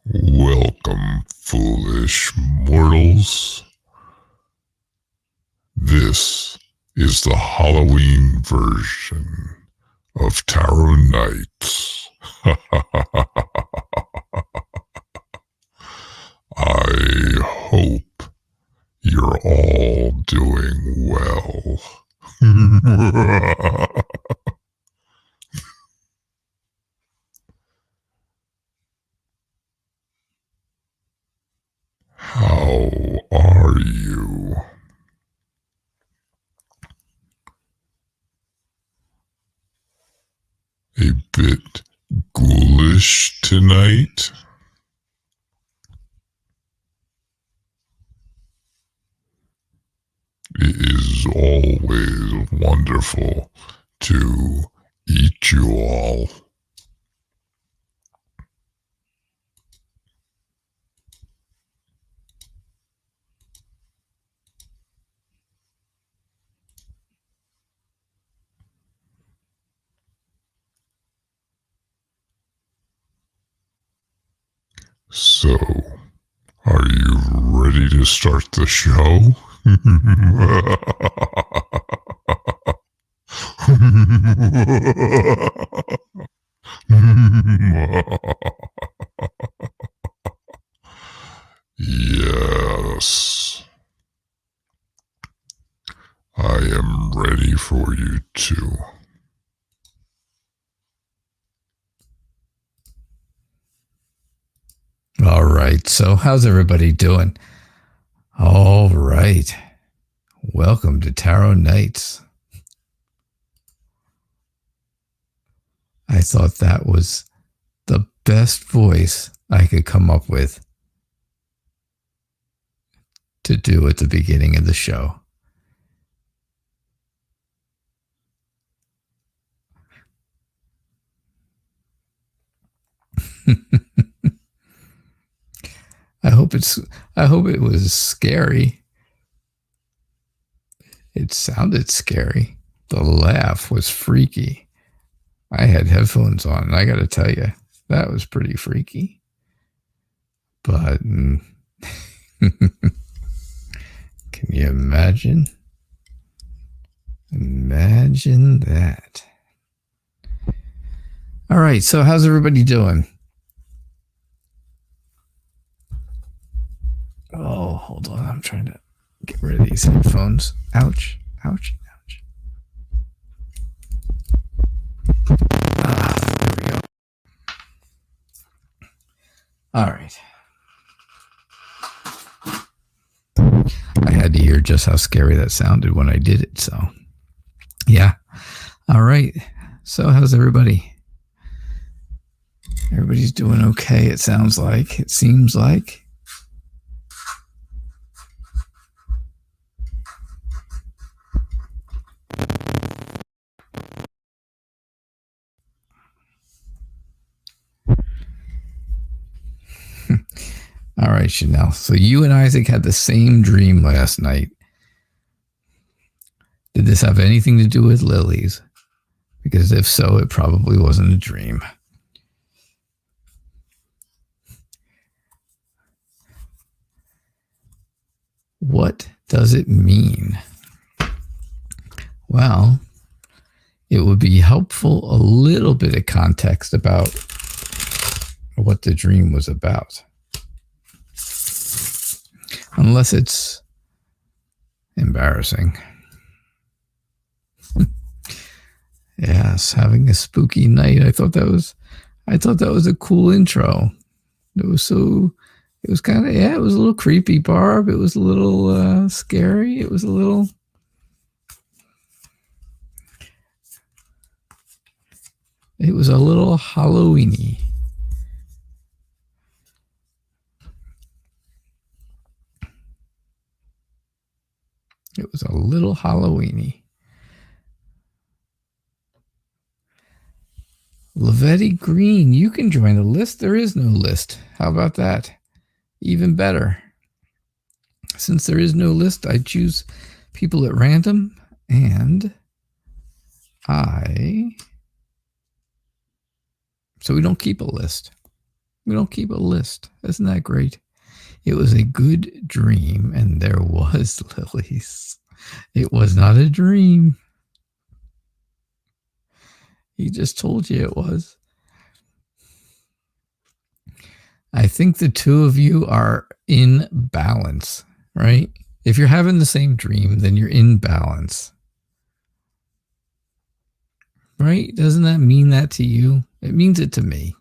Welcome, foolish mortals. This is the Halloween version of Tarot Nights. I hope you're all doing well. How are you? A bit ghoulish tonight? It is always wonderful to eat you all. So, are you ready to start the show? Yes. I am ready for you too. All right, so how's everybody doing? All right, welcome to Tarot Nights. I thought that was the best voice I could come up with to do at the beginning of the show. I hope it was scary. It sounded scary. The laugh was freaky. I had headphones on, and I got to tell you, that was pretty freaky. But can you imagine? Imagine that. All right, so how's everybody doing? Oh, hold on. I'm trying to get rid of these headphones. Ouch, ouch, ouch. There we go. All right. I had to hear just how scary that sounded when I did it, so yeah. All right. So how's everybody? Everybody's doing okay, it sounds like. It seems like. All right, Chanel. So you and Isaac had the same dream last night. Did this have anything to do with lilies? Because if so, it probably wasn't a dream. What does it mean? Well, it would be helpful a little bit of context about what the dream was about. Unless it's embarrassing. Yes, having a spooky night. I thought that was a cool intro. It was kind of, it was a little creepy, Barb. It was a little scary. It was a little Halloweeny. It was a little Halloweeny. Lavetti Green, you can join the list. There is no list. How about that? Even better. Since there is no list, I choose people at random, and so we don't keep a list. We don't keep a list. Isn't that great? It was a good dream, and there was lilies. It was not a dream. He just told you it was. I think the two of you are in balance, right? If you're having the same dream, then you're in balance. Right? Doesn't that mean that to you? It means it to me.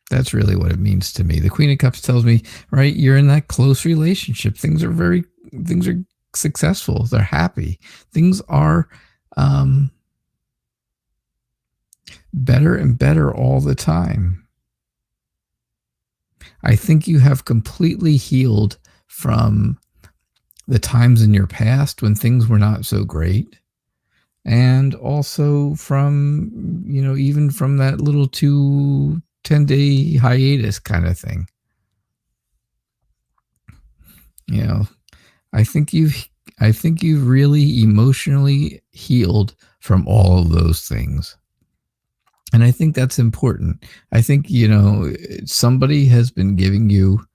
That's really what it means to me. The Queen of Cups tells me, right, you're in that close relationship. Things are successful. They're happy. Things are better and better all the time. I think you have completely healed from the times in your past when things were not so great. And also from, even from that little 10-day hiatus kind of thing. I think you've really emotionally healed from all of those things. And I think that's important. I think, somebody has been giving you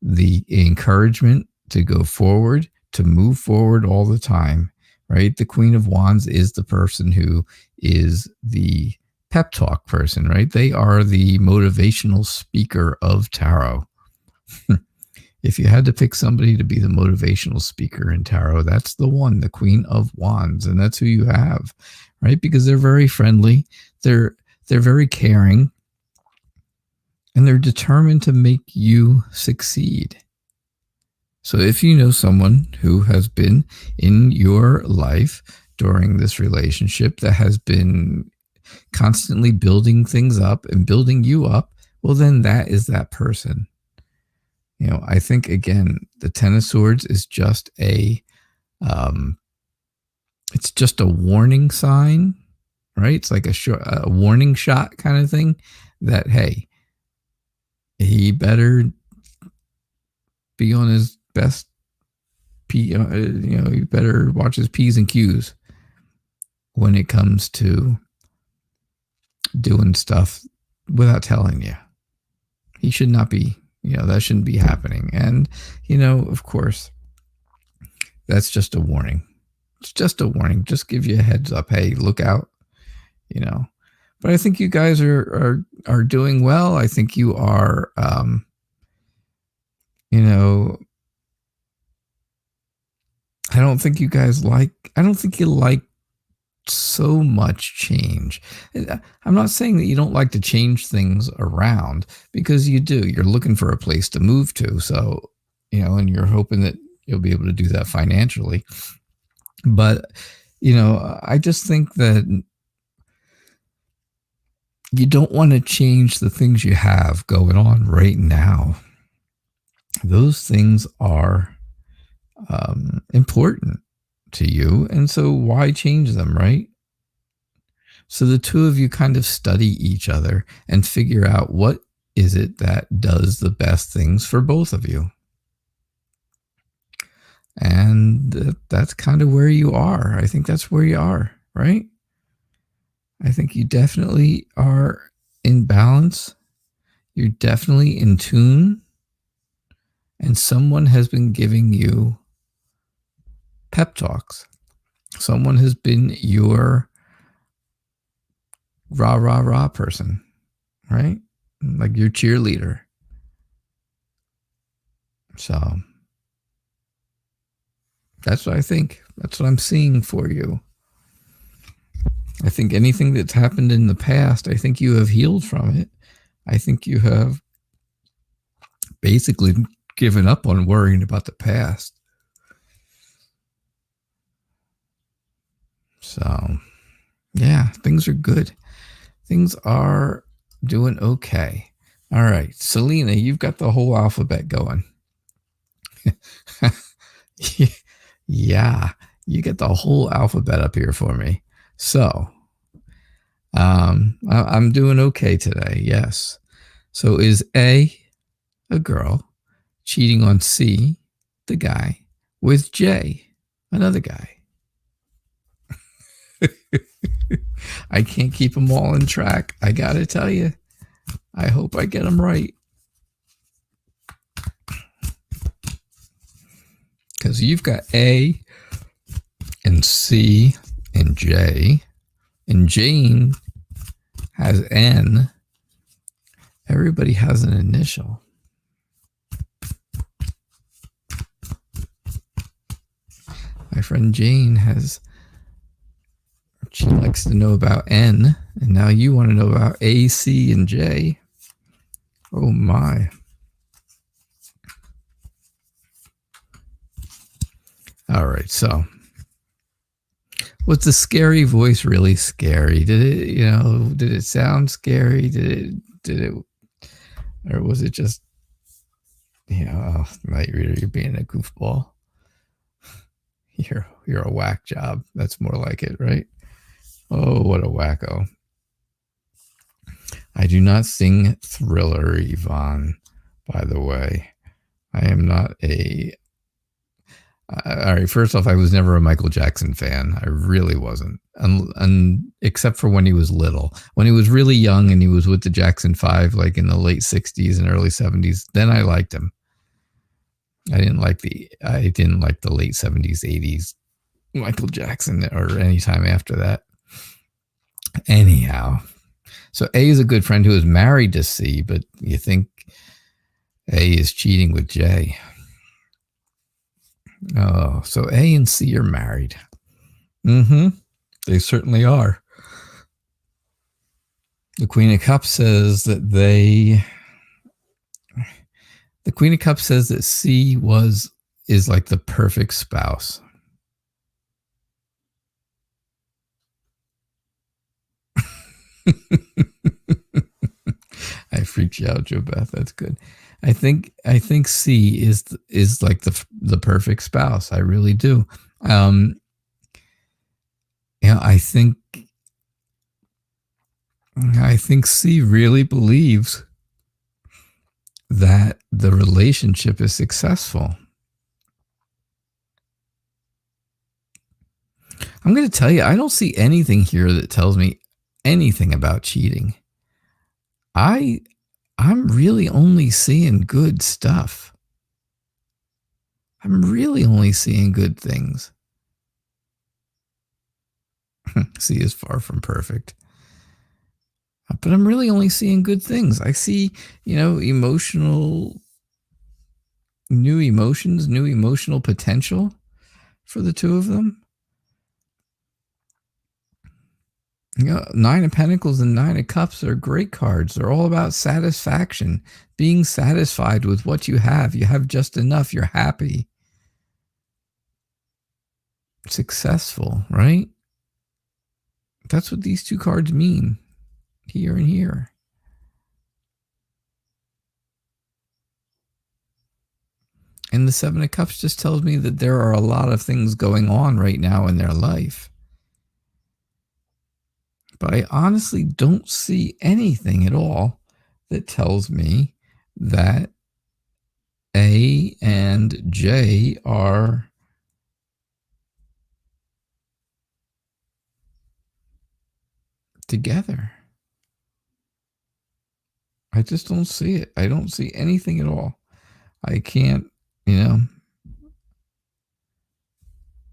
the encouragement to go forward, to move forward all the time, right? The Queen of Wands is the person who is the pep talk person, right? They are the motivational speaker of tarot. If you had to pick somebody to be the motivational speaker in tarot, that's the one, the Queen of Wands, and that's who you have, right? Because they're very friendly, they're very caring, and they're determined to make you succeed. So if you know someone who has been in your life during this relationship that has been constantly building things up and building you up, well, then that is that person. I think, again, the Ten of Swords is just it's just a warning sign, right? It's like a warning shot kind of thing that, hey, he better be on his best, he better watch his P's and Q's when it comes to doing stuff without telling you. He should not be, that shouldn't be happening. And, of course, that's just a warning. It's just a warning. Just give you a heads up. Hey, look out, But I think you guys are doing well. I think you are, I don't think you like so much change. I'm not saying that you don't like to change things around, because you do. You're looking for a place to move to. So, and you're hoping that you'll be able to do that financially. But, I just think that you don't want to change the things you have going on right now. Those things are important to you. And so why change them, right? So the two of you kind of study each other and figure out what is it that does the best things for both of you. And that's kind of where you are. I think that's where you are, right? I think you definitely are in balance. You're definitely in tune. And someone has been giving you pep talks. Someone has been your rah person, right? Like your cheerleader. So that's what I think. That's what I'm seeing for you. I think anything that's happened in the past, I think you have healed from it. I think you have basically given up on worrying about the past. So, yeah, things are good. Things are doing okay. All right, Selena, you've got the whole alphabet going. Yeah, you get the whole alphabet up here for me. So, I'm doing okay today, yes. So is A girl cheating on C, the guy, with J, another guy? I can't keep them all in track. I got to tell you. I hope I get them right. Because you've got A and C and J, and Jane has N. Everybody has an initial. My friend Jane has, she likes to know about N, and now you want to know about A, C, and J. Oh my. All right, so was the scary voice really scary? Did it, did it sound scary? Did it, or was it just, Night Reader, you're being a goofball. You're a whack job. That's more like it, right? Oh, what a wacko. I do not sing Thriller, Yvonne, by the way. I am not a... all right, first off, I was never a Michael Jackson fan. I really wasn't. Except for when he was little. When he was really young and he was with the Jackson 5, like in the late 60s and early 70s, then I liked him. I didn't like the late 70s, 80s Michael Jackson or any time after that. Anyhow, so A is a good friend who is married to C, but you think A is cheating with J. Oh, so A and C are married. Mm-hmm. They certainly are. The Queen of Cups says that the Queen of Cups says that C is like the perfect spouse. I freaked you out, Joe Beth. That's good. I think C is like the perfect spouse. I really do. I think C really believes that the relationship is successful. I'm going to tell you, I don't see anything here that tells me anything about cheating. I'm really only seeing good stuff. I'm really only seeing good things. C is far from perfect. But I'm really only seeing good things. I see, new emotional potential for the two of them. Nine of Pentacles and Nine of Cups are great cards. They're all about satisfaction, being satisfied with what you have. You have just enough. You're happy. Successful, right? That's what these two cards mean. Here and here. And the Seven of Cups just tells me that there are a lot of things going on right now in their life. But I honestly don't see anything at all that tells me that A and J are together. I just don't see it. I don't see anything at all. I can't,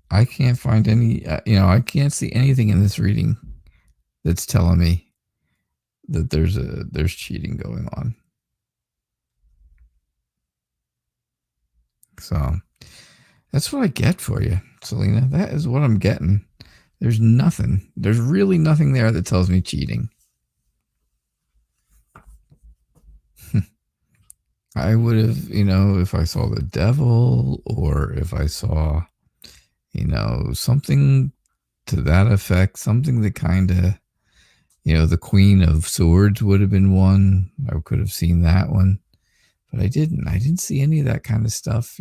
I can't find any, I can't see anything in this reading that's telling me that there's cheating going on. So that's what I get for you, Selena. That is what I'm getting. There's nothing. There's really nothing there that tells me cheating. I would have, if I saw the devil or if I saw, something to that effect, something that kind of, the Queen of Swords would have been one. I could have seen that one, but I didn't. I didn't see any of that kind of stuff,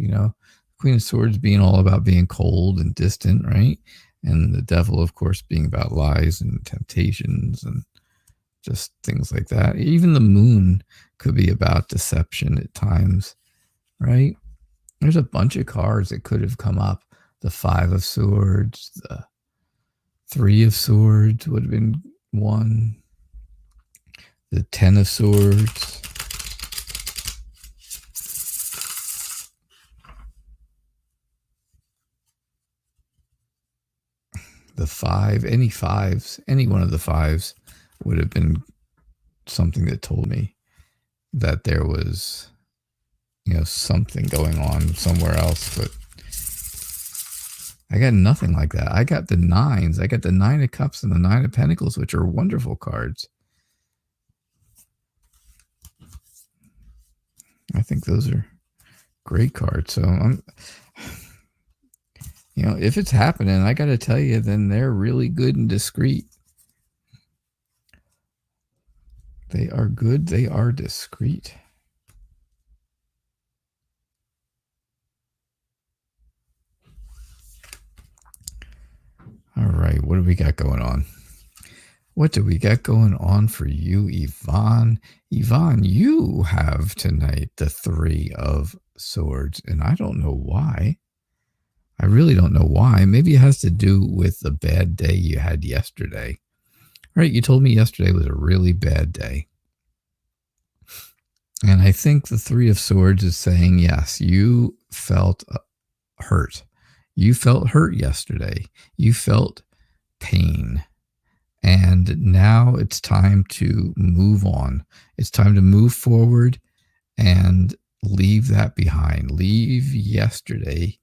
Queen of Swords being all about being cold and distant, right? And the devil, of course, being about lies and temptations and just things like that. Even the moon could be about deception at times, right? There's a bunch of cards that could have come up. The Five of Swords, the 3 of Swords would have been 1. The 10 of Swords. The 5, any 5s, any one of the 5s would have been something that told me that there was, something going on somewhere else. But I got nothing like that. I got the 9s. I got the 9 of Cups and the 9 of Pentacles, which are wonderful cards. I think those are great cards. So if it's happening, I got to tell you, then they're really good and discreet. They are good. They are discreet. All right. What do we got going on? What do we got going on for you, Yvonne? Yvonne, you have tonight the 3 of Swords, and I don't know why. I really don't know why. Maybe it has to do with the bad day you had yesterday. Right? You told me yesterday was a really bad day. And I think the 3 of Swords is saying, yes, you felt hurt. You felt hurt yesterday. You felt pain. And now it's time to move on. It's time to move forward and leave that behind. Leave yesterday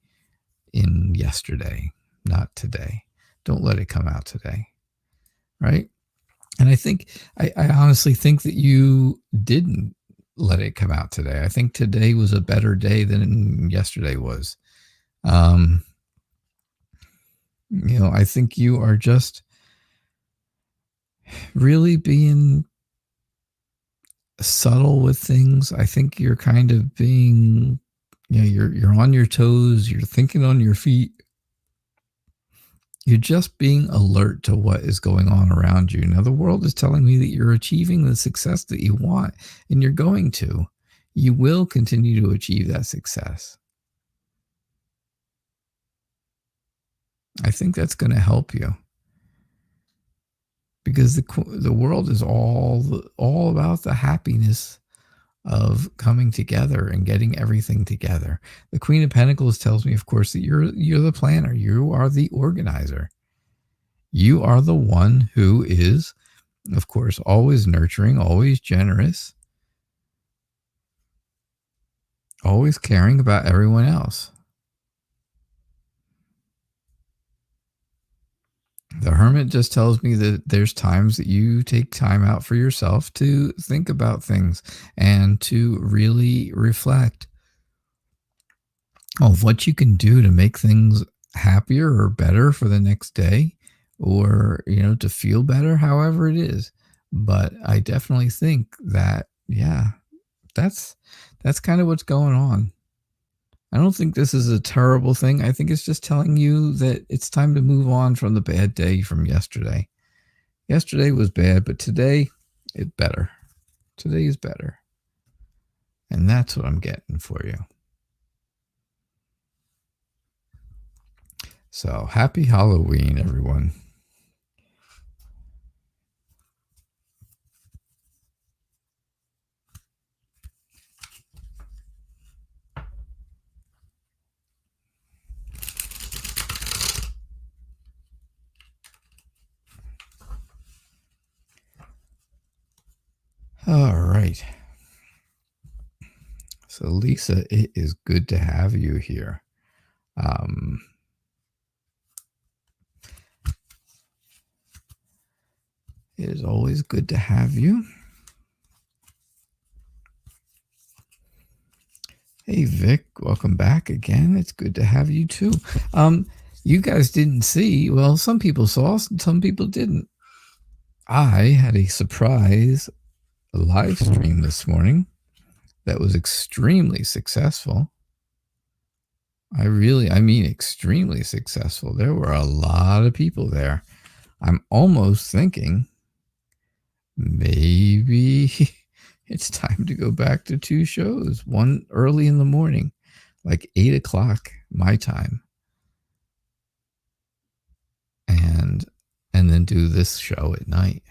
in yesterday, not today. Don't let it come out today. Right? And I honestly think that you didn't let it come out today. I think today was a better day than yesterday was. I think you are just really being subtle with things. I think you're kind of being, you're on your toes. You're thinking on your feet. You're just being alert to what is going on around you. Now, the world is telling me that you're achieving the success that you want, and you're going to. You will continue to achieve that success. I think that's going to help you. Because the world is all about the happiness of coming together and getting everything together. The Queen of Pentacles tells me, of course, that you're the planner. You are the organizer. You are the one who is, of course, always nurturing, always generous, always caring about everyone else. The Hermit just tells me that there's times that you take time out for yourself to think about things and to really reflect on what you can do to make things happier or better for the next day, or, to feel better, however it is. But I definitely think that, that's kind of what's going on. I don't think this is a terrible thing. I think it's just telling you that it's time to move on from the bad day from yesterday. Yesterday was bad, but today it's better. Today is better. And that's what I'm getting for you. So happy Halloween, everyone. All right. So Lisa, it is good to have you here. It is always good to have you. Hey, Vic, welcome back again. It's good to have you too. You guys didn't see, well, some people saw, some people didn't. I had a surprise live stream this morning that was extremely successful. I mean extremely successful. There were a lot of people there. I'm almost thinking maybe it's time to go back to 2 shows. One early in the morning, like 8 o'clock my time. And and then do this show at night.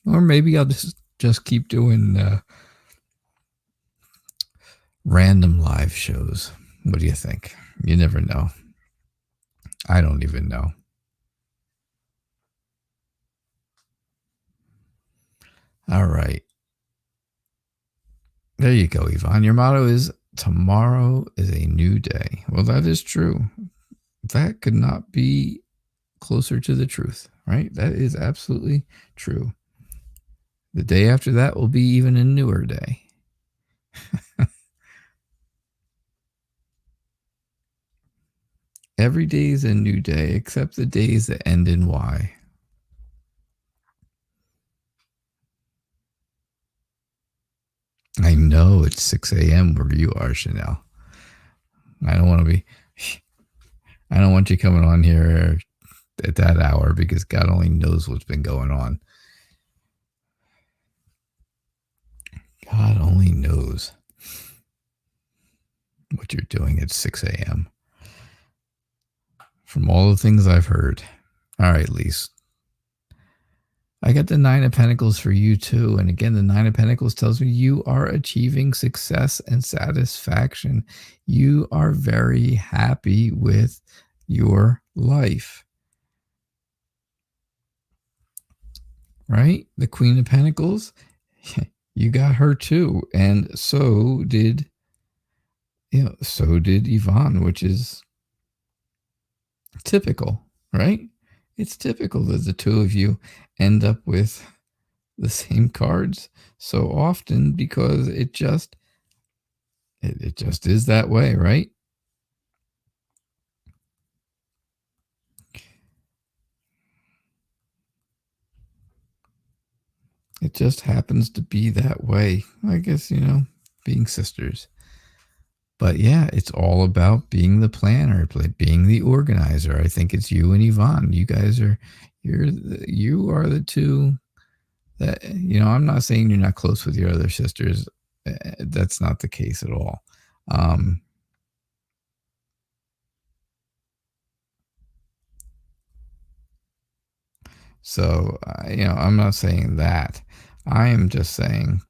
Or maybe I'll just keep doing random live shows. What do you think? You never know. I don't even know. All right. There you go, Yvonne. Your motto is tomorrow is a new day. Well, that is true. That could not be closer to the truth, right? That is absolutely true. The day after that will be even a newer day. Every day is a new day, except the days that end in Y. I know it's 6 a.m. where you are, Chanel. I don't want you coming on here at that hour because God only knows what's been going on. God only knows what you're doing at 6 a.m. From all the things I've heard. All right, Lise. I got the 9 of Pentacles for you too. And again, the 9 of Pentacles tells me you are achieving success and satisfaction. You are very happy with your life. Right? The Queen of Pentacles, you got her too. And so did Yvonne, which is typical, right? It's typical that the two of you end up with the same cards so often because it just is that way, right? It just happens to be that way. I guess, being sisters. But yeah, it's all about being the planner, being the organizer. I think it's you and Yvonne. You guys are, you are the two that, I'm not saying you're not close with your other sisters. That's not the case at all. So, I'm not saying that. I am just saying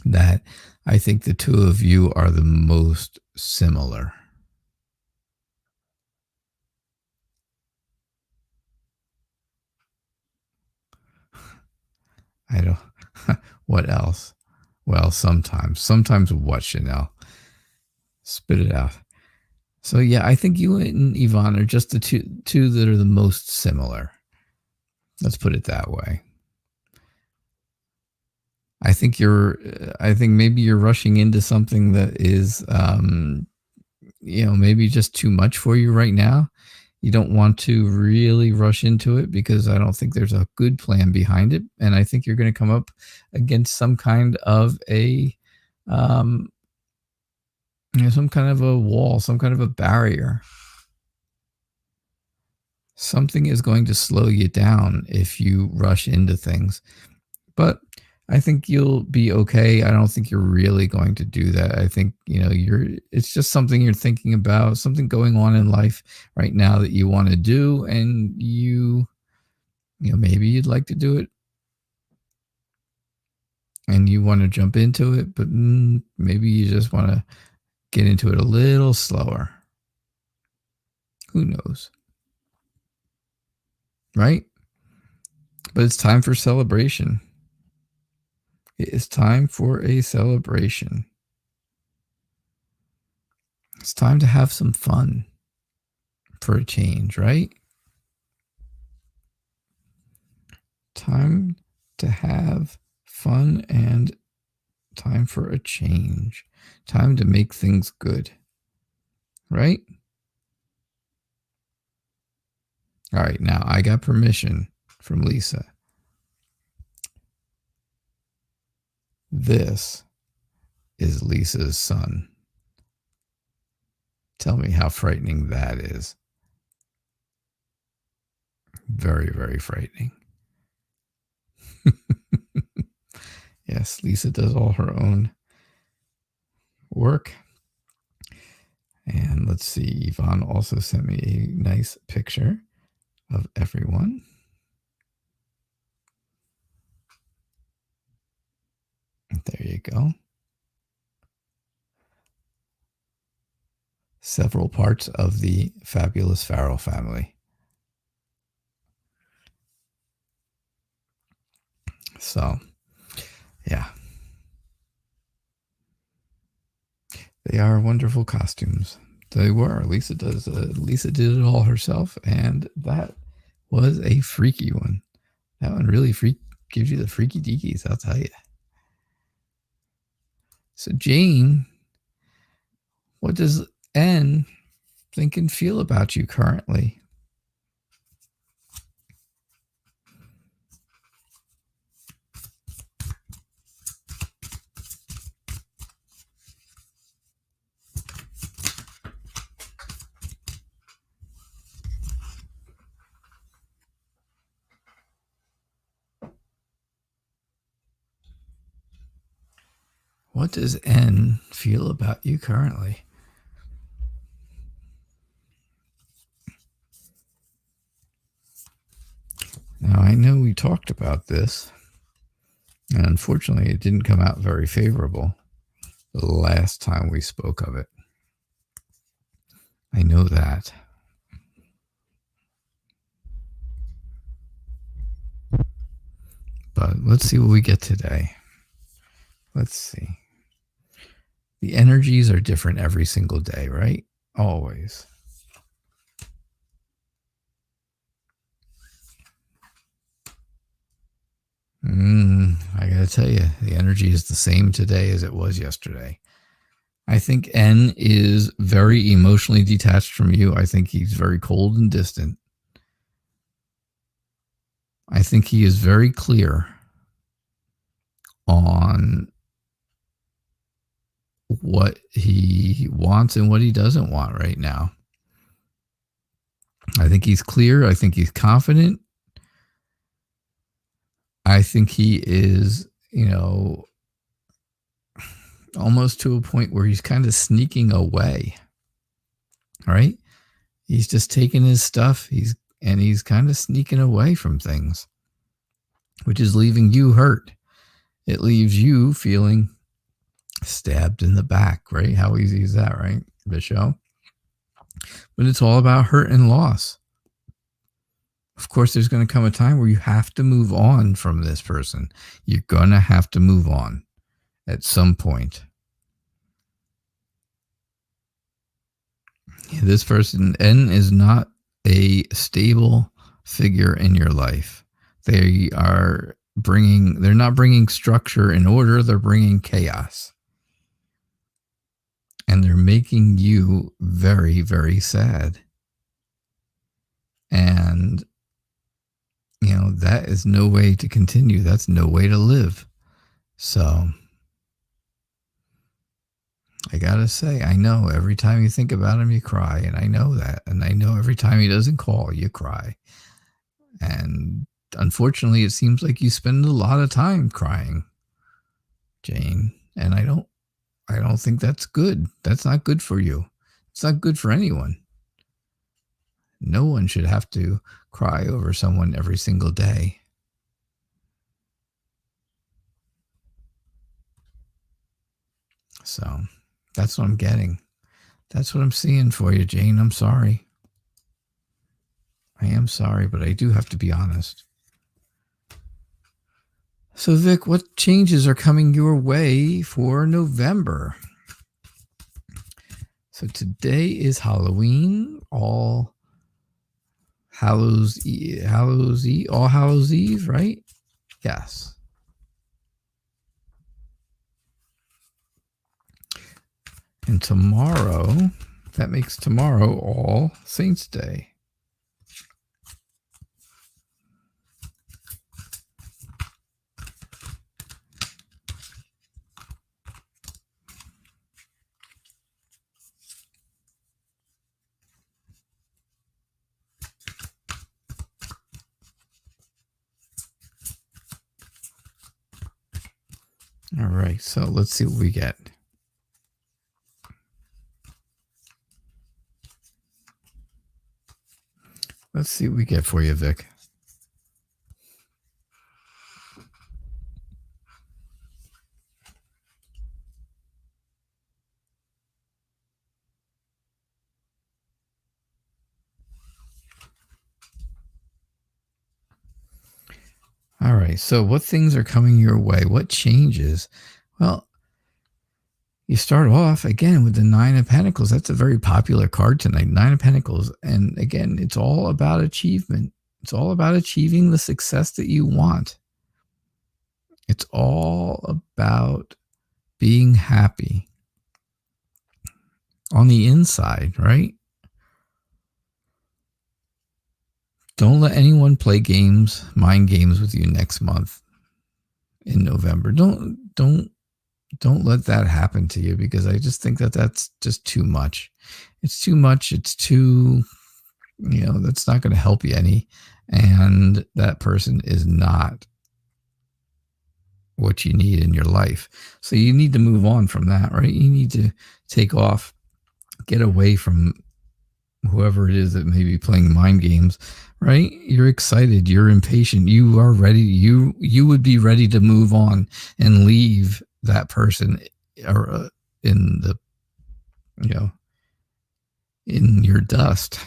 that I think the two of you are the most similar. I don't, what else? Well, sometimes what, Chanel? Spit it out. So yeah, I think you and Yvonne are just the two that are the most similar. Let's put it that way. I think maybe you're rushing into something that is, maybe just too much for you right now. You don't want to really rush into it because I don't think there's a good plan behind it. And I think you're going to come up against some kind of some kind of a wall, some kind of a barrier. Something is going to slow you down if you rush into things. But I think you'll be okay. I don't think you're really going to do that. I think, it's just something you're thinking about, something going on in life right now that you want to do. And maybe you'd like to do it and you want to jump into it, but maybe you just want to get into it a little slower. Who knows? Right? But it's time for celebration. It is time for a celebration. It's time to have some fun for a change, right? Time to have fun and time for a change. Time to make things good, right? All right, now I got permission from Lisa. This is Lisa's son. Tell me how frightening that is. Very, very frightening. Yes, Lisa does all her own work. And let's see, Yvonne also sent me a nice picture of everyone. There you go. Several parts of the fabulous Farrell family. So, yeah. They are wonderful costumes. They were. Lisa does. Lisa did it all herself, and that was a freaky one. That one really gives you the freaky deakies, I'll tell you. So, Jane, what does N think and feel about you currently? What does N feel about you currently? Now, I know we talked about this, and unfortunately, it didn't come out very favorable the last time we spoke of it. I know that. But let's see what we get today. Let's see. The energies are different every single day, right? Always. I gotta tell you, the energy is the same today as it was yesterday. I think N is very emotionally detached from you. I think he's very cold and distant. I think he is very clear on what he wants and what he doesn't want right now. I think he's clear. I think he's confident. I think he is, almost to a point where he's kind of sneaking away. Right? He's just taking his stuff. He's kind of sneaking away from things, which is leaving you hurt. It leaves you feeling stabbed in the back, right? How easy is that, right, Bishop? But it's all about hurt and loss. Of course, there's going to come a time where you have to move on from this person. You're going to have to move on at some point. This person, N, is not a stable figure in your life. They're not bringing structure and order. They're bringing chaos. And they're making you very, very sad. And, that is no way to continue. That's no way to live. So, I gotta say, I know every time you think about him, you cry. And I know that. And I know every time he doesn't call, you cry. And unfortunately, it seems like you spend a lot of time crying, Jane. And I don't think that's good. That's not good for you. It's not good for anyone. No one should have to cry over someone every single day. So that's what I'm getting. That's what I'm seeing for you, Jane. I'm sorry. I am sorry, but I do have to be honest. So, Vic, what changes are coming your way for November? So today is Halloween, All Hallows Eve, right? Yes. And tomorrow, that makes tomorrow All Saints Day. All right, so let's see what we get. Let's see what we get for you, Vic. All right. So what things are coming your way? What changes? Well, you start off again with the Nine of Pentacles. That's a very popular card tonight, Nine of Pentacles. And again, it's all about achievement. It's all about achieving the success that you want. It's all about being happy on the inside, right? Don't let anyone play games, mind games with you next month in November. Don't let that happen to you, because I just think that that's just too much. It's too much. It's too, that's not going to help you any. And that person is not what you need in your life. So you need to move on from that, right? You need to take off, get away from whoever it is that may be playing mind games, right? You're excited. You're impatient. You are ready. You would be ready to move on and leave that person or in the, in your dust,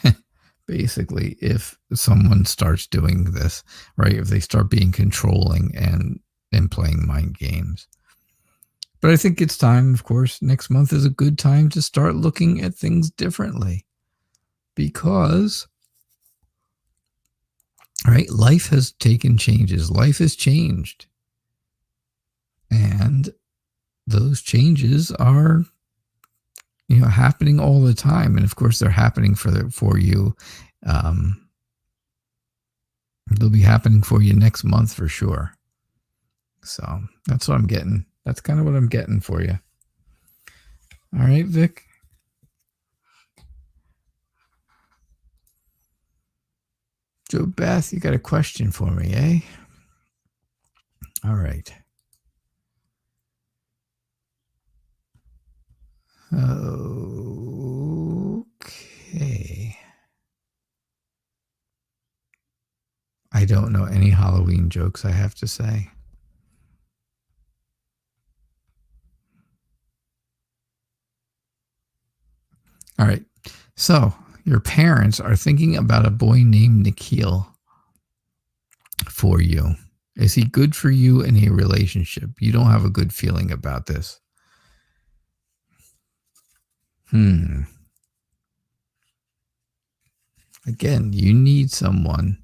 basically, if someone starts doing this, right? If they start being controlling and playing mind games. But I think it's time, of course, next month is a good time to start looking at things differently, because, right, life has taken changes. Life has changed. And those changes are, happening all the time. And of course, they're happening for you. They'll be happening for you next month for sure. So that's what I'm getting. That's kind of what I'm getting for you. All right, Vic. Joe Beth, you got a question for me, eh? All right. Okay. I don't know any Halloween jokes, I have to say. All right. So your parents are thinking about a boy named Nikhil for you. Is he good for you in a relationship? You don't have a good feeling about this. Again, you need someone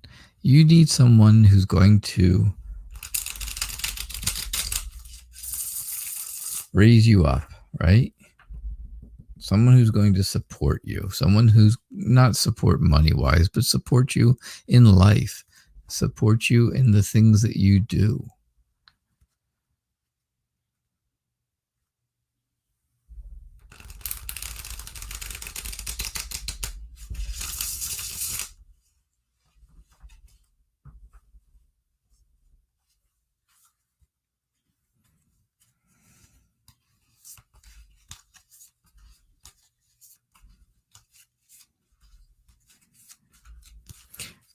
who's going to raise you up, right? Someone who's going to support you, someone who's not support money-wise, but support you in life, support you in the things that you do.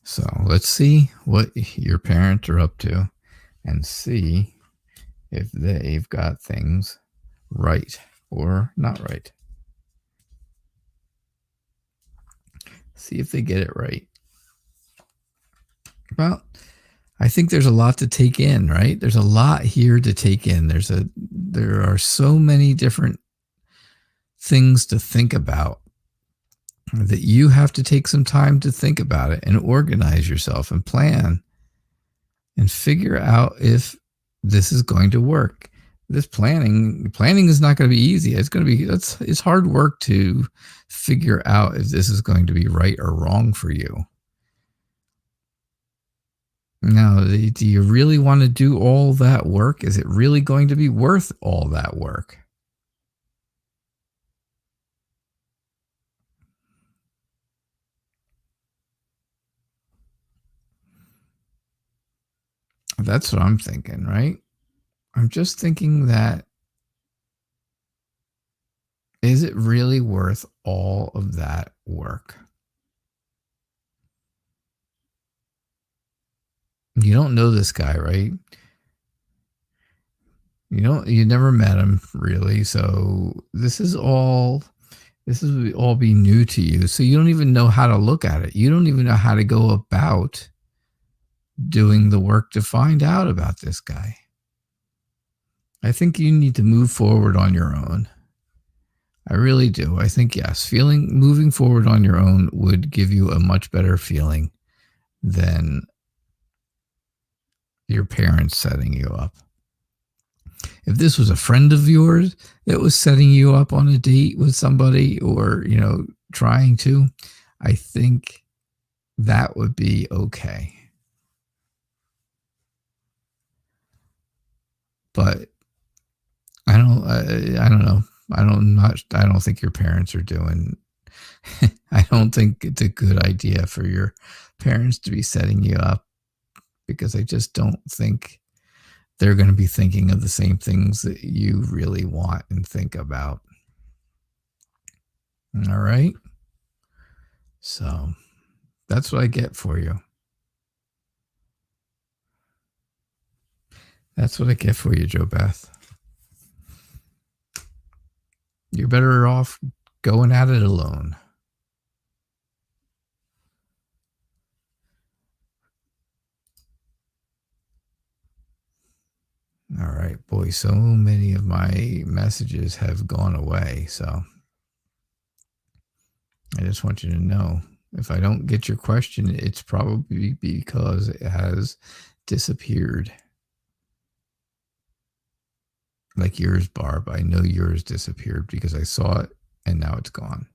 So let's see what your parents are up to and see if they've got things right or not right. See if they get it right. Well, I think there's a lot to take in, right? There's a lot here to take in. There are so many different things to think about that you have to take some time to think about it and organize yourself and plan and figure out if this is going to work. This planning is not going to be easy. It's hard work to figure out if this is going to be right or wrong for you. Now, do you really want to do all that work? Is it really going to be worth all that work? That's what I'm thinking, right? I'm just thinking that, is it really worth all of that work? You don't know this guy, right? You never met him really. So this would all be new to you. So you don't even know how to look at it. You don't even know how to go about doing the work to find out about this guy. I think you need to move forward on your own. I really do. I think, yes, moving forward on your own would give you a much better feeling than your parents setting you up. If this was a friend of yours that was setting you up on a date with somebody, or, trying to, I think that would be okay. But I don't know. I don't think your parents are doing. I don't think it's a good idea for your parents to be setting you up, because I just don't think they're going to be thinking of the same things that you really want and think about. All right. So that's what I get for you. That's what I get for you, Joe Beth. You're better off going at it alone. All right, boy, so many of my messages have gone away, so I just want you to know, if I don't get your question, it's probably because it has disappeared. Like yours, Barb. I know yours disappeared because I saw it and now it's gone.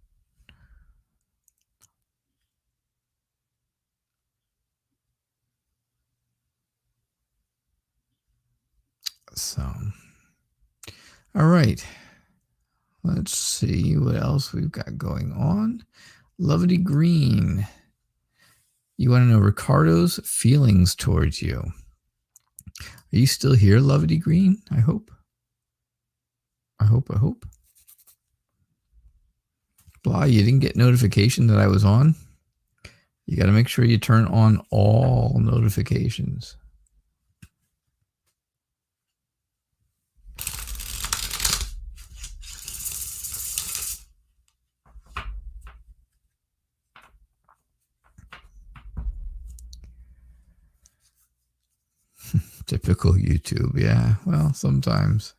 So, all right. Let's see what else we've got going on. Lovely Green. You want to know Ricardo's feelings towards you. Are you still here, Lovely Green? I hope. Blah, you didn't get notification that I was on? You got to make sure you turn on all notifications. Typical YouTube, yeah. Well, sometimes.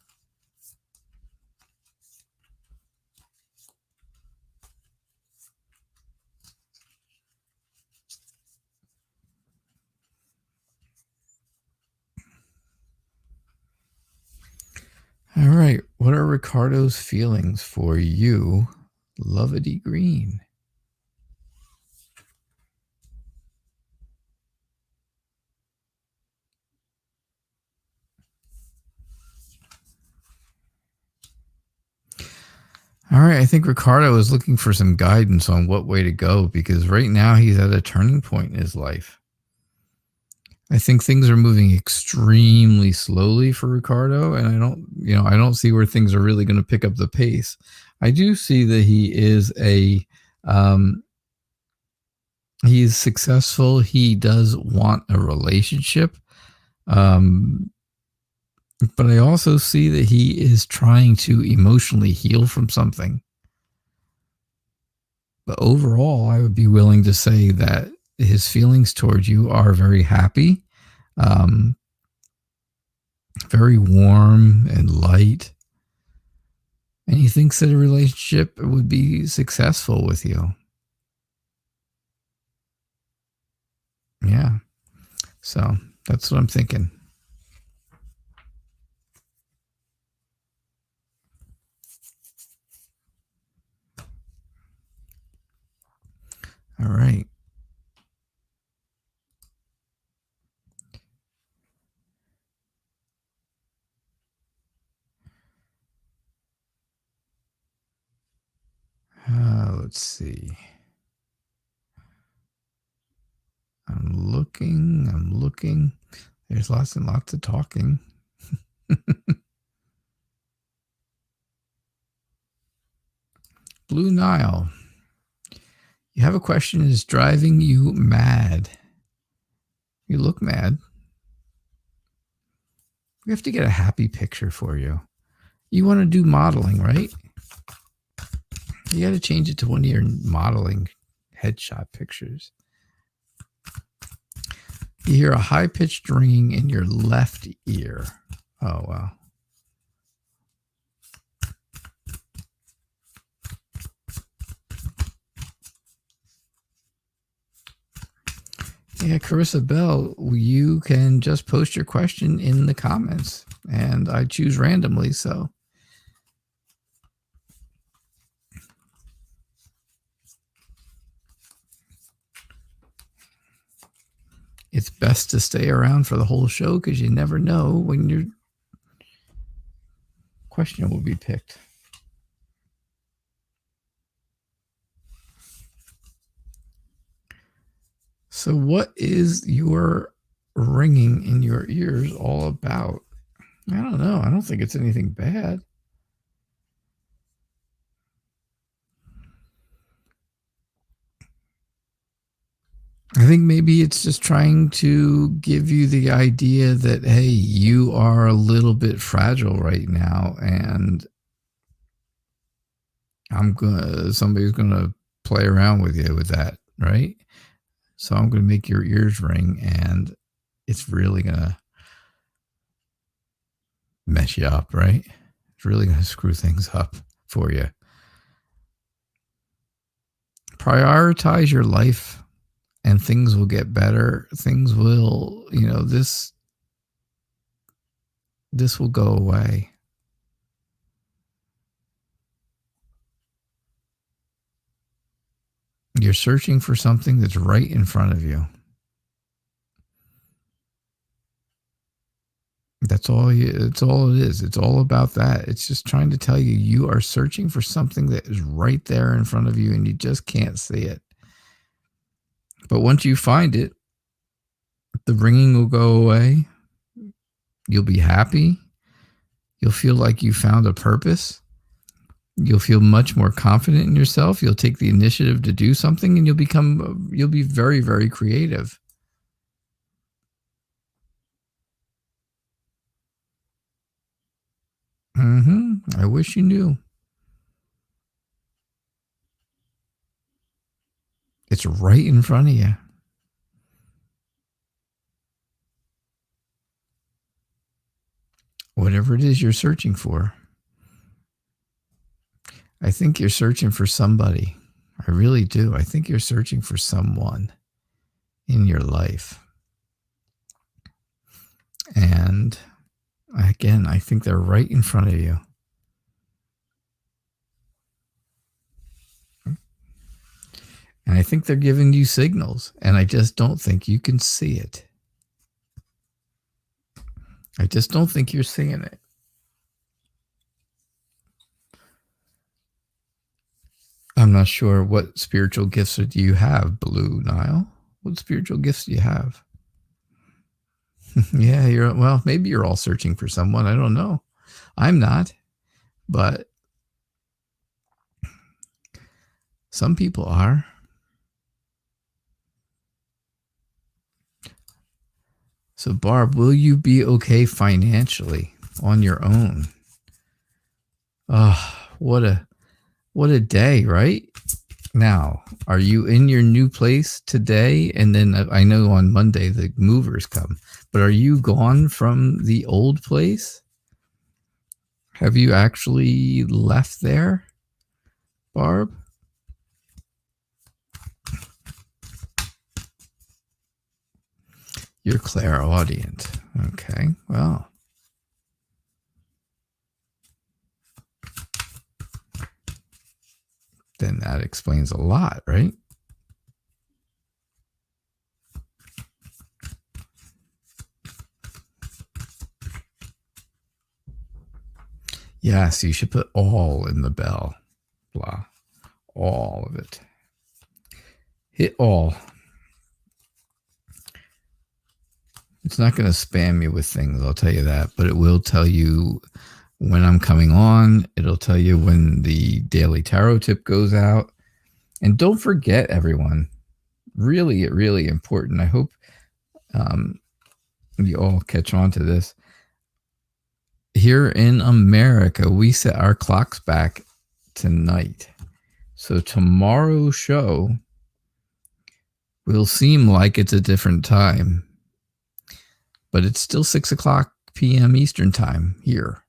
All right. What are Ricardo's feelings for you, Lovely Green? All right. I think Ricardo is looking for some guidance on what way to go, because right now he's at a turning point in his life. I think things are moving extremely slowly for Ricardo, and I don't see where things are really going to pick up the pace. I do see that he is he is successful. He does want a relationship. But I also see that he is trying to emotionally heal from something. But overall, I would be willing to say that his feelings towards you are very happy, very warm and light. And he thinks that a relationship would be successful with you. Yeah. So that's what I'm thinking. All right. Let's see. I'm looking. There's lots and lots of talking. Blue Nile. You have a question that is driving you mad. You look mad. We have to get a happy picture for you. You want to do modeling, right? You got to change it to one of your modeling headshot pictures. You hear a high-pitched ringing in your left ear. Oh, wow. Yeah, Carissa Bell, you can just post your question in the comments, and I choose randomly, so. It's best to stay around for the whole show because you never know when your question will be picked. So what is your ringing in your ears all about? I don't know. I don't think it's anything bad. I think maybe it's just trying to give you the idea that, hey, you are a little bit fragile right now, and somebody's gonna play around with you with that, right? So I'm gonna make your ears ring, and it's really gonna mess you up, right? It's really gonna screw things up for you. Prioritize your life, and things will get better. Things will, this will go away. You're searching for something that's right in front of you. It's all it is. It's all about that. It's just trying to tell you, you are searching for something that is right there in front of you and you just can't see it. But once you find it, the ringing will go away. You'll be happy. You'll feel like you found a purpose. You'll feel much more confident in yourself. You'll take the initiative to do something, and you'll be very, very creative. I wish you knew. It's right in front of you. Whatever it is you're searching for. I think you're searching for somebody. I really do. I think you're searching for someone in your life. And again, I think they're right in front of you. And I think they're giving you signals, and I just don't think you can see it. I just don't think you're seeing it. I'm not sure what spiritual gifts do you have, Blue Nile? What spiritual gifts do you have? Yeah, maybe you're all searching for someone. I don't know. I'm not, but some people are. So, Barb, will you be okay financially on your own? Oh, what a day, right? Now, are you in your new place today? And then I know on Monday the movers come, but are you gone from the old place? Have you actually left there, Barb? You're clairaudient. Okay, well. Then that explains a lot, right? Yes, you should put all in the bell. Blah. All of it. Hit all. It's not going to spam you with things, I'll tell you that, but it will tell you when I'm coming on. It'll tell you when the daily tarot tip goes out. And don't forget, everyone, really, really important. I hope you all catch on to this. here in America, we set our clocks back tonight. So tomorrow's show will seem like it's a different time, but it's still 6 o'clock p.m. Eastern time here.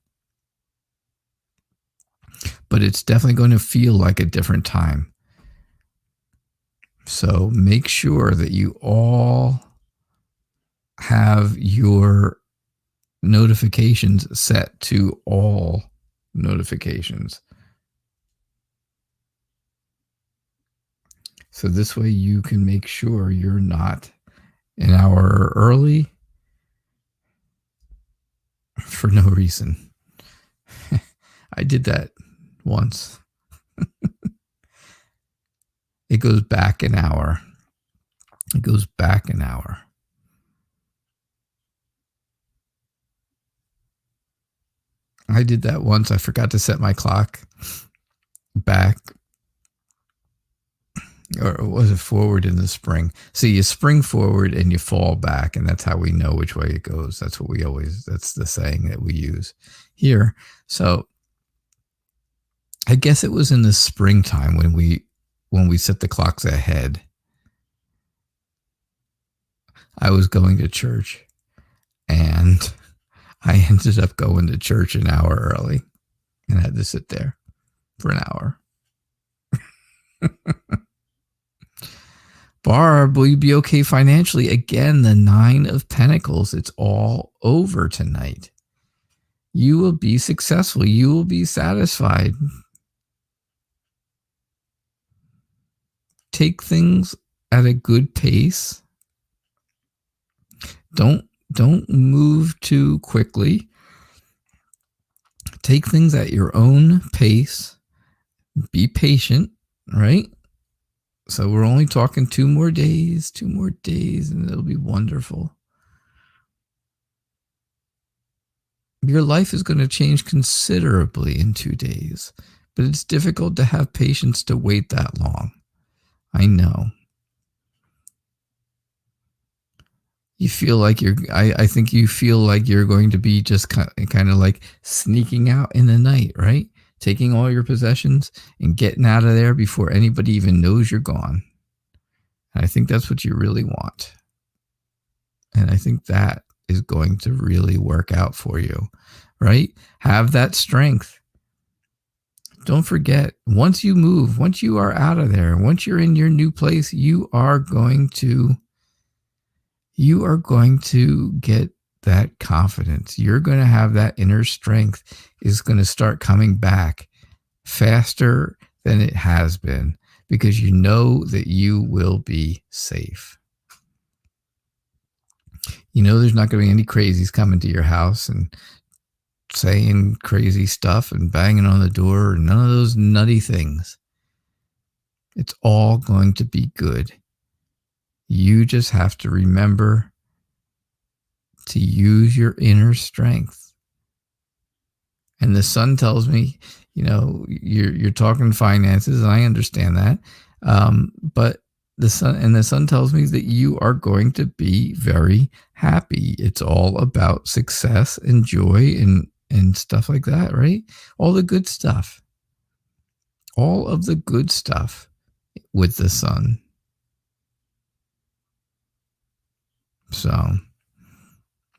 But it's definitely going to feel like a different time. So make sure that you all have your notifications set to all notifications. So this way you can make sure you're not an hour early for no reason. I did that once. It goes back an hour. It goes back an hour. I did that once. I forgot to set my clock back. Or was it forward in the spring? So you spring forward and you fall back, and that's how we know which way it goes. That's what that's the saying that we use here. So I guess it was in the springtime when we set the clocks ahead. I was going to church, and I ended up going to church an hour early and had to sit there for an hour. Barb, will you be okay financially? Again, the 9 of Pentacles. It's all over tonight. You will be successful. You will be satisfied. Take things at a good pace. Don't move too quickly. Take things at your own pace. Be patient, right? So we're only talking 2 more days, and it'll be wonderful. Your life is going to change considerably in 2 days, but it's difficult to have patience to wait that long. I know. You feel like I think you feel like you're going to be just kind of like sneaking out in the night, right? Taking all your possessions and getting out of there before anybody even knows you're gone. And I think that's what you really want. And I think that is going to really work out for you, right? Have that strength. Don't forget, once you move, once you are out of there, once you're in your new place, you are going to get that confidence. You're going to have that inner strength is going to start coming back faster than it has been, because you know that you will be safe. You know there's not going to be any crazies coming to your house and saying crazy stuff and banging on the door, or none of those nutty things. It's all going to be good. You just have to remember to use your inner strength. And the sun tells me, you're talking finances, and I understand that. But the sun tells me that you are going to be very happy. It's all about success and joy and stuff like that, right? All the good stuff. All of the good stuff with the sun. So,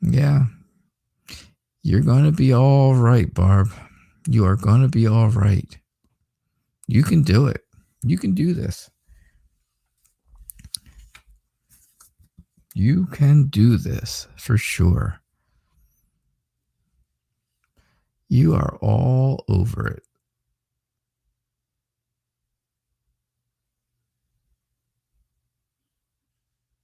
yeah, you're going to be all right, Barb. You are going to be all right. You can do it. You can do this. You can do this for sure. You are all over it.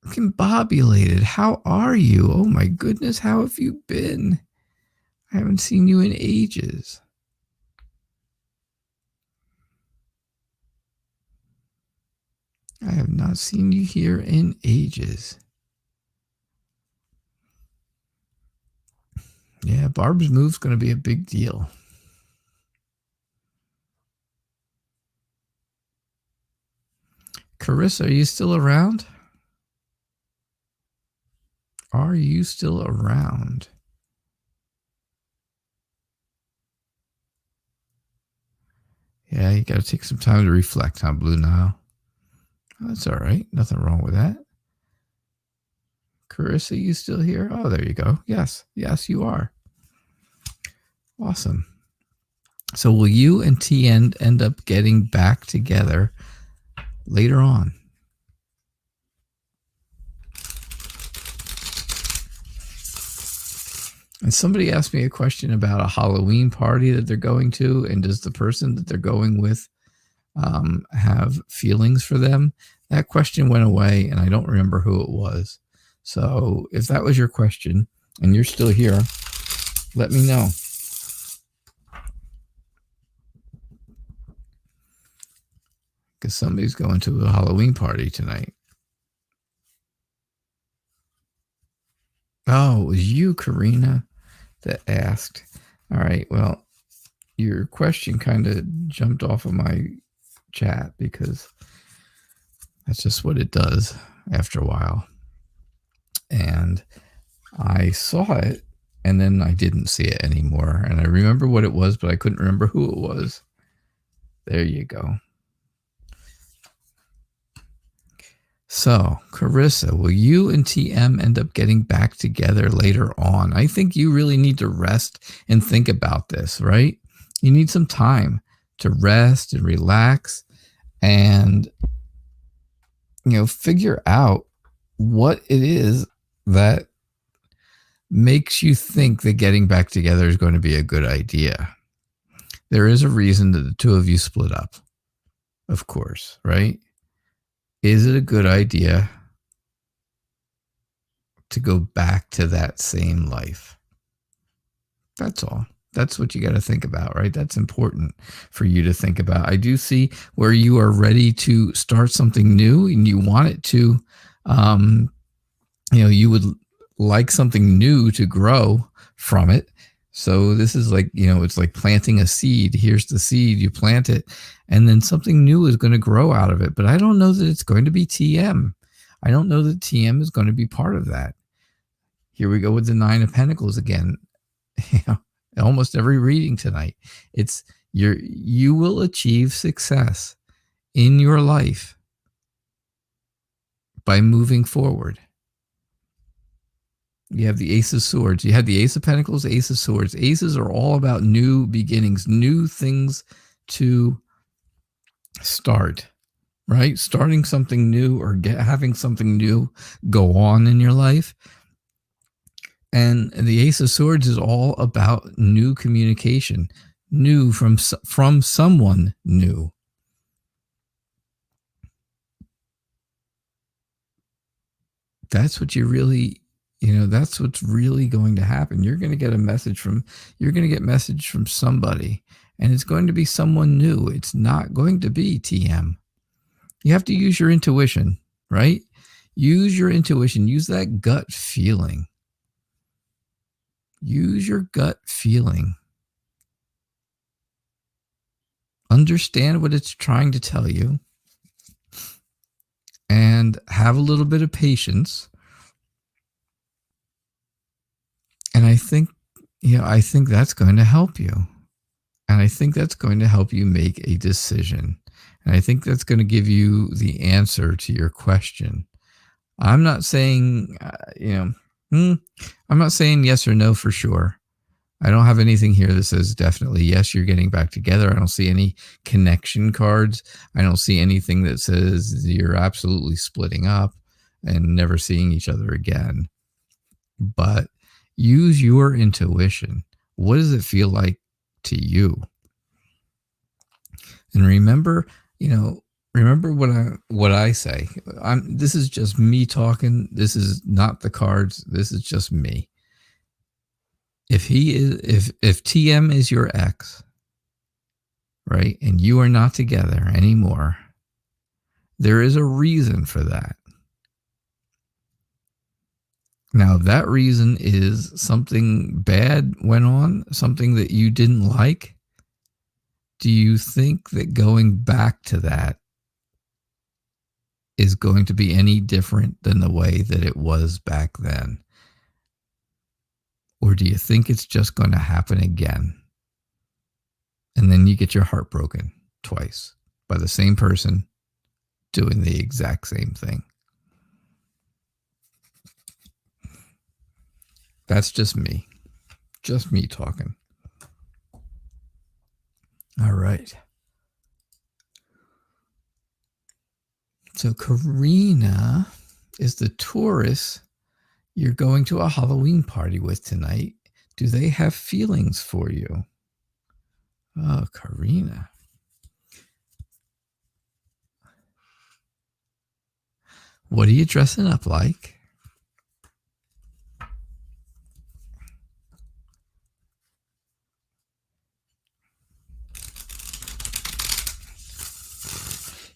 Combobulated. How are you? Oh my goodness, how have you been? I haven't seen you in ages. I have not seen you here in ages. Yeah, Barb's move's going to be a big deal. Carissa, are you still around? Are you still around? Yeah, you got to take some time to reflect, huh, Blue Nile? Oh, that's all right. Nothing wrong with that. Carissa, you still here? Oh, there you go. Yes, you are. Awesome. So will you and TN end up getting back together later on? And somebody asked me a question about a Halloween party that they're going to, and does the person that they're going with have feelings for them? That question went away, and I don't remember who it was. So if that was your question and you're still here, let me know. Because somebody's going to a Halloween party tonight. Oh, it was you, Karina, that asked. All right, well, your question kind of jumped off of my chat because that's just what it does after a while. And I saw it, and then I didn't see it anymore. And I remember what it was, but I couldn't remember who it was. There you go. So, Carissa, will you and TM end up getting back together later on? I think you really need to rest and think about this, right? You need some time to rest and relax and, figure out what it is that makes you think that getting back together is going to be a good idea. There is a reason that the two of you split up, of course, right? Is it a good idea to go back to that same life? That's all. That's what you got to think about, right? That's important for you to think about. I do see where you are ready to start something new and you want it to, you would like something new to grow from it. So this is like, it's like planting a seed. Here's the seed, you plant it, and then something new is going to grow out of it. But I don't know that it's going to be TM. I don't know that TM is going to be part of that. Here we go with the 9 of Pentacles again. Almost every reading tonight. It's you will achieve success in your life by moving forward. You have the Ace of Swords. You had the Ace of Pentacles, Ace of Swords. Aces are all about new beginnings, new things to start, right? Starting something new or having something new go on in your life. And the Ace of Swords is all about new communication, new from someone new. That's what you really... that's what's really going to happen. You're going to get message from somebody, and it's going to be someone new. It's not going to be TM. You have to use your intuition, right? Use your intuition. Use that gut feeling. Use your gut feeling. Understand what it's trying to tell you, and have a little bit of patience. And I think that's going to help you. And I think that's going to help you make a decision. And I think that's going to give you the answer to your question. I'm not saying, I'm not saying yes or no for sure. I don't have anything here that says definitely yes, you're getting back together. I don't see any connection cards. I don't see anything that says you're absolutely splitting up and never seeing each other again. But use your intuition. What does it feel like to you? And remember what I say. This is just me talking. This is not the cards. This is just me. If TM is your ex, right, and you are not together anymore, there is a reason for that. Now, that reason is something bad went on, something that you didn't like. Do you think that going back to that is going to be any different than the way that it was back then? Or do you think it's just going to happen again? And then you get your heart broken. twice by the same person doing the exact same thing. That's just me talking. All right. So Karina is the Taurus you're going to a Halloween party with tonight. Do they have feelings for you? Oh, Karina. What are you dressing up like?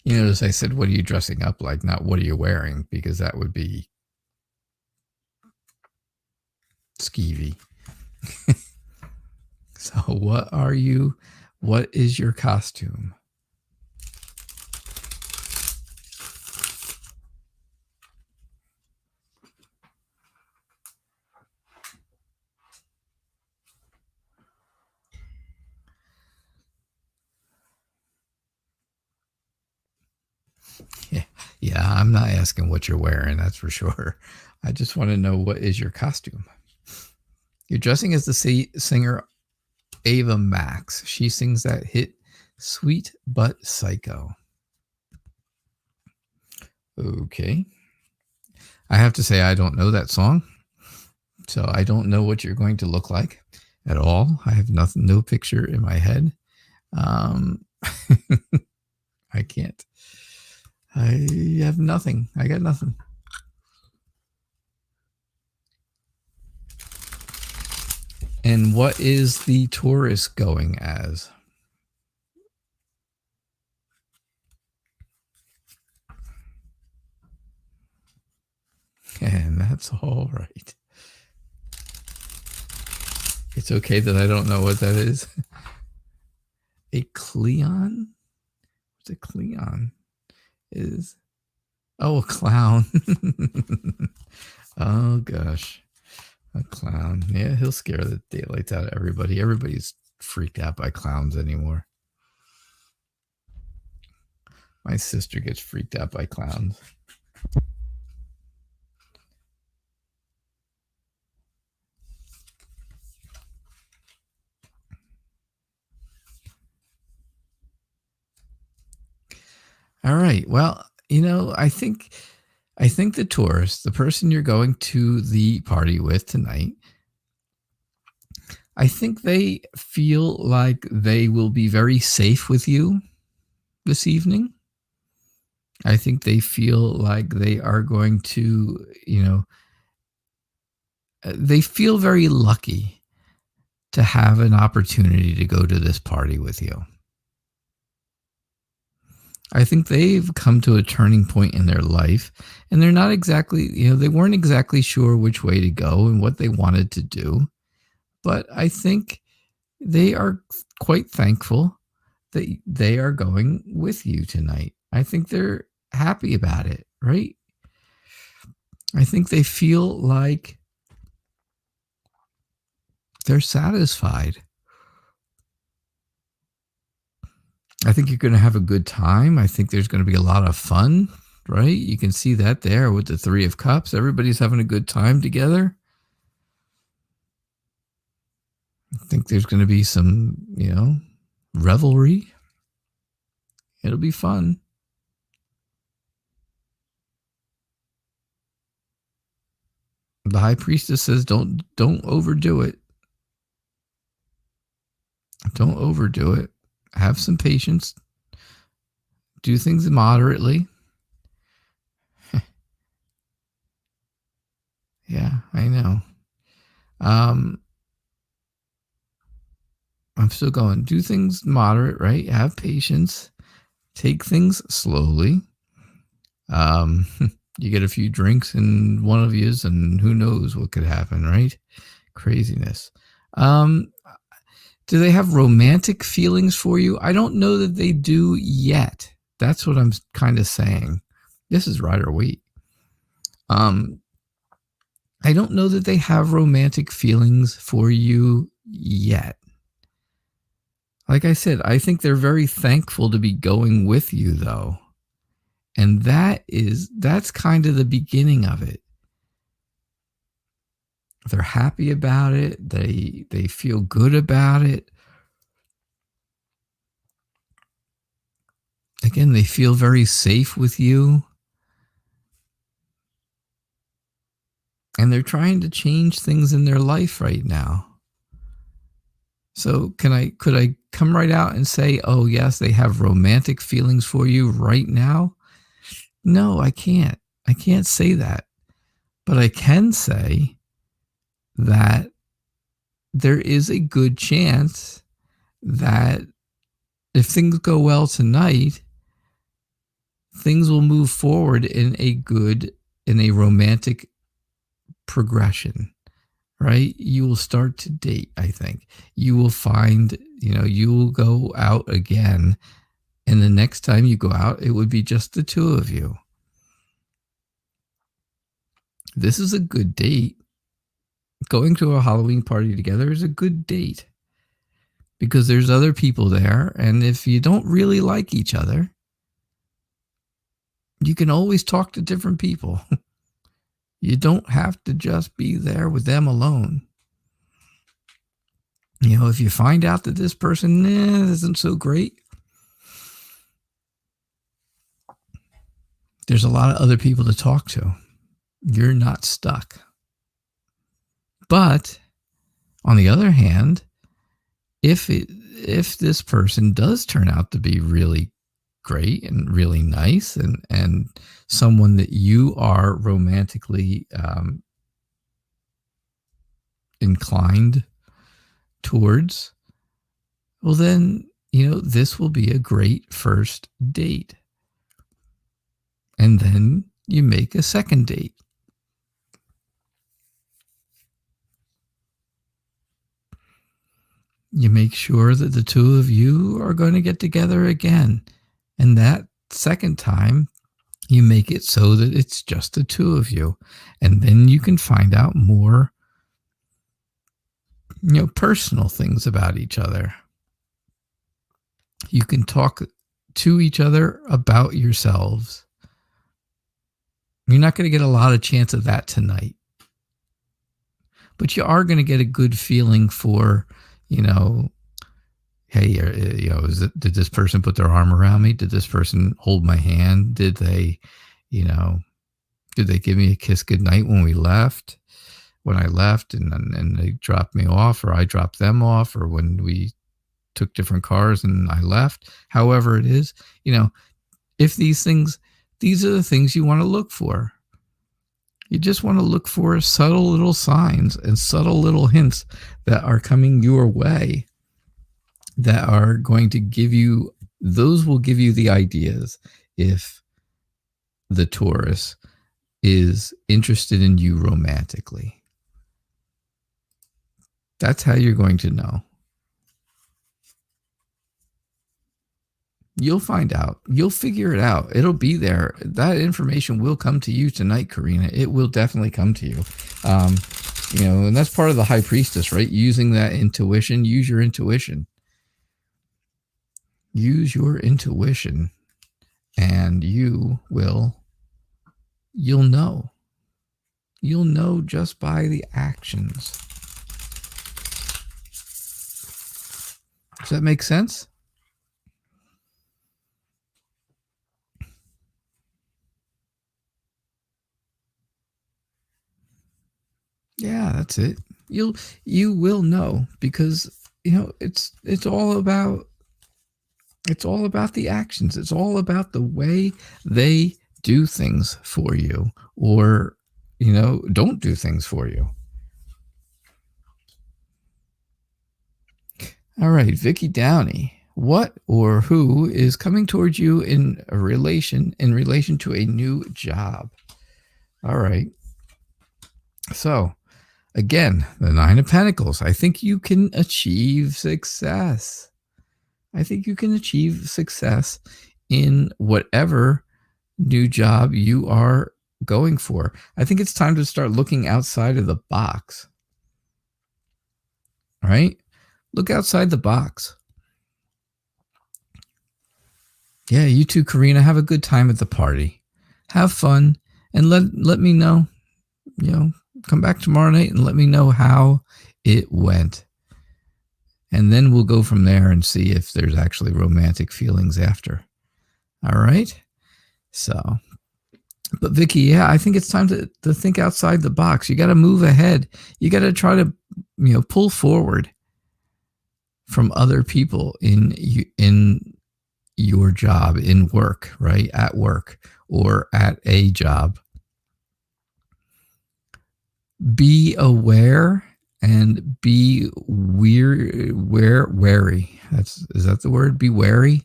You notice I said, what are you dressing up like? Not what are you wearing? Because that would be skeevy. So what is your costume? Yeah, I'm not asking what you're wearing, that's for sure. I just want to know, what is your costume? You're dressing as the singer Ava Max. She sings that hit Sweet But Psycho. Okay. I have to say, I don't know that song. So I don't know what you're going to look like at all. I have no picture in my head. I can't. I have nothing. I got nothing. And what is the Taurus going as? And that's all right. It's okay that I don't know what that is. A Cleon? What's a Cleon? Is, oh, a clown. Oh gosh, a clown. Yeah, he'll scare the daylights out of everybody. Everybody's freaked out by clowns anymore. My sister gets freaked out by clowns. All right. Well, I think the Taurus, the person you're going to the party with tonight, I think they feel like they will be very safe with you this evening. I think they feel like they are going to, they feel very lucky to have an opportunity to go to this party with you. I think they've come to a turning point in their life, and they're not exactly, they weren't exactly sure which way to go and what they wanted to do. But I think they are quite thankful that they are going with you tonight. I think they're happy about it, right? I think they feel like they're satisfied. I think you're going to have a good time. I think there's going to be a lot of fun, right? You can see that there with the Three of Cups. Everybody's having a good time together. I think there's going to be some, revelry. It'll be fun. The High Priestess says, don't overdo it. Don't overdo it. Have some patience. Do things moderately. Yeah, I know. I'm still going. Do things moderate, right? Have patience. Take things slowly. You get a few drinks in one of yous, and who knows what could happen, right? Craziness. Do they have romantic feelings for you? I don't know that they do yet. That's what I'm kind of saying. This is Rider-Waite. I don't know that they have romantic feelings for you yet. Like I said, I think they're very thankful to be going with you, though. And that's kind of the beginning of it. They're happy about it. They feel good about it. Again, they feel very safe with you. And they're trying to change things in their life right now. So could I come right out and say, oh yes, they have romantic feelings for you right now? No, I can't. I can't say that. But I can say that there is a good chance that if things go well tonight, things will move forward in a romantic progression, right? You will start to date, I think. You will find, you will go out again. And the next time you go out, it would be just the two of you. This is a good date. Going to a Halloween party together is a good date because there's other people there. And if you don't really like each other, you can always talk to different people. You don't have to just be there with them alone. If you find out that this person isn't so great, there's a lot of other people to talk to. You're not stuck. But on the other hand, if this person does turn out to be really great and really nice and someone that you are romantically inclined towards, well then, this will be a great first date. And then you make a second date. You make sure that the two of you are going to get together again. And that second time, you make it so that it's just the two of you. And then you can find out more, personal things about each other. You can talk to each other about yourselves. You're not going to get a lot of chance of that tonight. But you are going to get a good feeling for, hey, did this person put their arm around me? Did this person hold my hand? Did they give me a kiss goodnight when I left and they dropped me off, or I dropped them off, or when we took different cars and I left? However it is, if these are the things you want to look for. You just want to look for subtle little signs and subtle little hints that are coming your way that are going to will give you the ideas if the Taurus is interested in you romantically. That's how you're going to know. You'll find out. You'll figure it out. It'll be there. That information will come to you tonight, Karina. It will definitely come to you. And that's part of the High Priestess, right? Using that intuition. Use your intuition. Use your intuition, and you'll know. You'll know just by the actions. Does that make sense? Yeah, that's it. You will know because it's all about the actions. It's all about the way they do things for you, or don't do things for you. All right, Vicky Downey. What or who is coming towards you in relation to a new job? All right. So, again, the Nine of Pentacles. I think you can achieve success. I think you can achieve success in whatever new job you are going for. I think it's time to start looking outside of the box. All right? Look outside the box. Yeah, you too, Karina. Have a good time at the party. Have fun, and let me know. Come back tomorrow night and let me know how it went. And then we'll go from there and see if there's actually romantic feelings after. All right? So, but Vicky, yeah, I think it's time to think outside the box. You got to move ahead. You got to try to, pull forward from other people in your job, in work, right? At work or at a job. Be aware and be wary. Is that the word? Be wary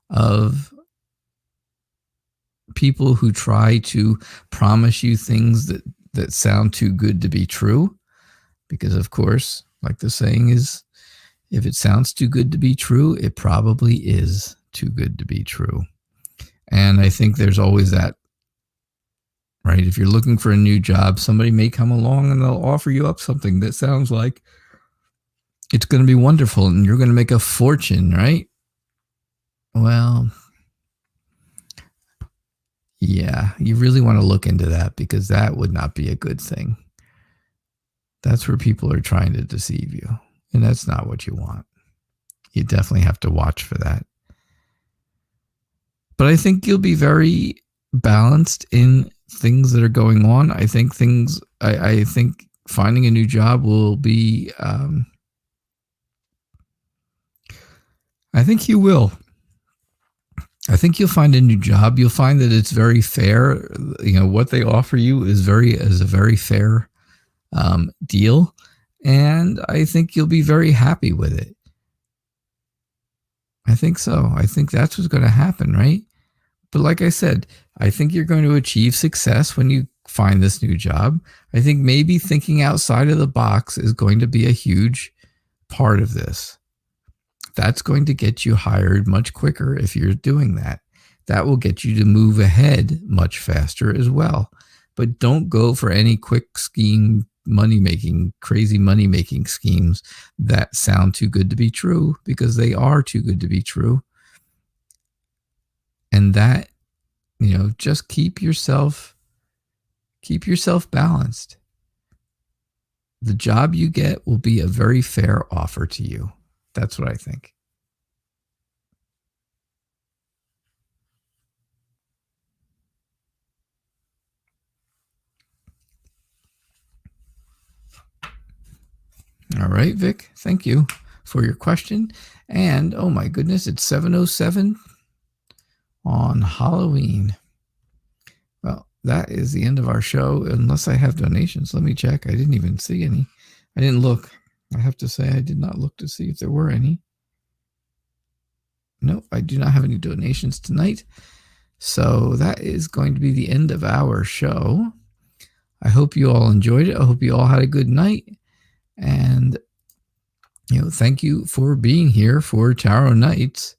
of people who try to promise you things that sound too good to be true. Because of course, like the saying is, if it sounds too good to be true, it probably is too good to be true. And I think there's always that, right? If you're looking for a new job, somebody may come along and they'll offer you up something that sounds like it's going to be wonderful and you're going to make a fortune, right? Well, yeah, you really want to look into that because that would not be a good thing. That's where people are trying to deceive you. And that's not what you want. You definitely have to watch for that. But I think you'll be very balanced in things that are going on. I think I think finding a new job will be, I think you will. I think you'll find a new job. You'll find that it's very fair. What they offer you is a very fair deal. And I think you'll be very happy with it. I think so. I think that's what's going to happen, right? But like I said, I think you're going to achieve success when you find this new job. I think maybe thinking outside of the box is going to be a huge part of this. That's going to get you hired much quicker if you're doing that. That will get you to move ahead much faster as well. But don't go for any quick scheme crazy money-making schemes that sound too good to be true, because they are too good to be true. And that, just keep yourself balanced. The job you get will be a very fair offer to you. That's what I think. All right, Vic, thank you for your question. And oh my goodness, it's 7:07 on Halloween. Well, that is the end of our show, unless I have donations. Let me check. I didn't even see any. I didn't look. I have to say I did not look to see if there were any. No, I do not have any donations tonight. So that is going to be the end of our show. I hope you all enjoyed it. I hope you all had a good night. And, thank you for being here for Tarot Nights,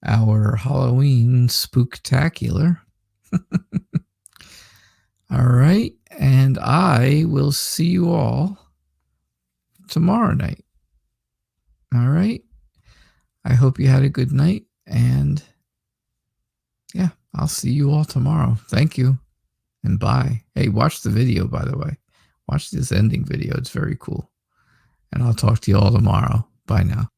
our Halloween spooktacular. All right. And I will see you all tomorrow night. All right. I hope you had a good night. And yeah, I'll see you all tomorrow. Thank you. And bye. Hey, watch the video, by the way. Watch this ending video. It's very cool. And I'll talk to you all tomorrow. Bye now.